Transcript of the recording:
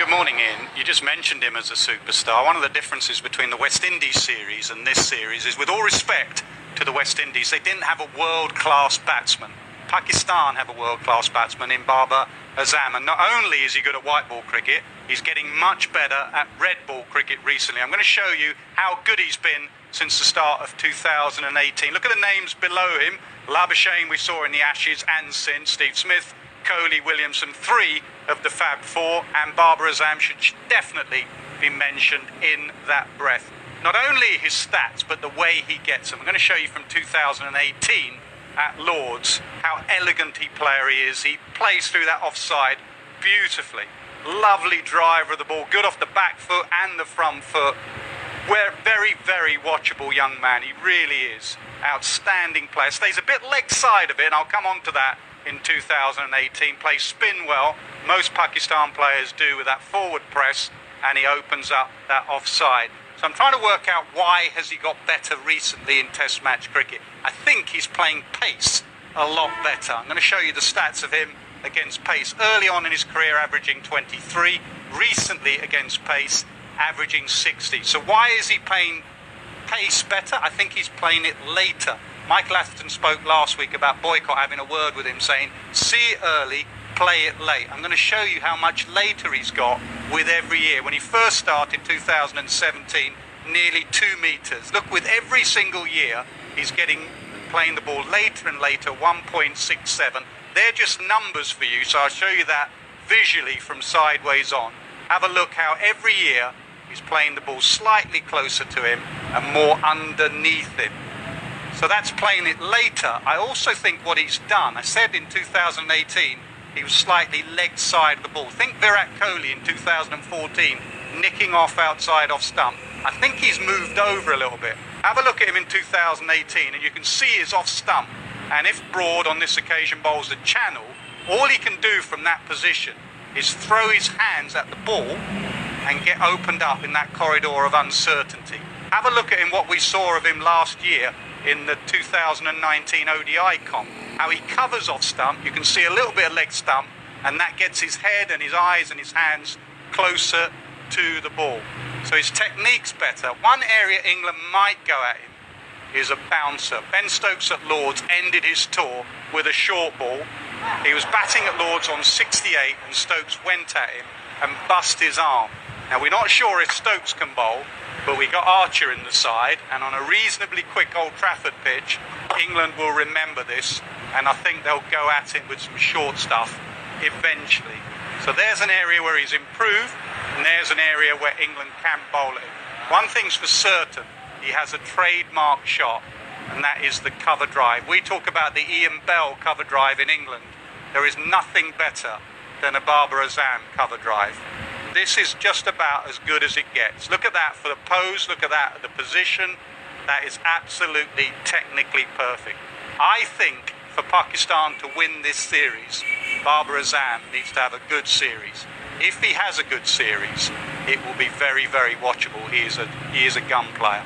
Good morning, Ian. You just mentioned him as a superstar. One of the differences between the West Indies series and this series is, with all respect to the West Indies, they didn't have a world-class batsman. Pakistan have a world-class batsman in Babar, Azam, and not only is he good at white ball cricket, he's getting much better at red ball cricket recently. I'm going to show you how good he's been since the start of 2018. Look at the names below him. Labuschagne we saw in the Ashes and since, Steve Smith, Kohli, Williamson, three of the Fab Four, and Babar Azam should definitely be mentioned in that breath. Not only his stats, but the way he gets them. I'm going to show you from 2018 at Lord's how elegant a player he is. He plays through that offside beautifully. Lovely driver of the ball, good off the back foot and the front foot. Very, very watchable young man. He really is. Outstanding player. Stays a bit leg side of it, and I'll come on to that in 2018. Plays spin well. Most Pakistan players do with that forward press, and he opens up that offside. So I'm trying to work out why has he got better recently in Test match cricket. I think he's playing pace a lot better. I'm going to show you the stats of him against pace. Early on in his career, averaging 23. Recently against pace, averaging 60. So why is he playing pace better? I think he's playing it later. Michael Atherton spoke last week about Boycott having a word with him, saying, see it early, play it late. I'm going to show you how much later he's got with every year. When he first started in 2017, nearly 2 meters. Look, with every single year, he's playing the ball later and later, 1.67. They're just numbers for you, so I'll show you that visually from sideways on. Have a look how every year he's playing the ball slightly closer to him and more underneath him. So that's playing it later. I also think what he's done, I said in 2018, he was slightly leg side of the ball. Think Virat Kohli in 2014, nicking off outside off stump. I think he's moved over a little bit. Have a look at him in 2018 and you can see his off stump. And if Broad on this occasion bowls a channel, all he can do from that position is throw his hands at the ball and get opened up in that corridor of uncertainty. Have a look at him, what we saw of him last year in the 2019 ODI comp, how he covers off stump. You can see a little bit of leg stump, and that gets his head and his eyes and his hands closer to the ball. So his technique's better. One area England might go at him is a bouncer. Ben Stokes at Lord's ended his tour with a short ball. He was batting at Lord's on 68 and Stokes went at him and bust his arm. Now we're not sure if Stokes can bowl, but we got Archer in the side, and on a reasonably quick Old Trafford pitch, England will remember this, and I think they'll go at him with some short stuff eventually. So there's an area where he's improved, and there's an area where England can bowl him. One thing's for certain, he has a trademark shot, and that is the cover drive. We talk about the Ian Bell cover drive in England. There is nothing better than a Babar Azam cover drive. This is just about as good as it gets. Look at that for the pose, look at that at the position. That is absolutely technically perfect. I think for Pakistan to win this series, Babar Azam needs to have a good series. If he has a good series, it will be very, very watchable. He is a gun player.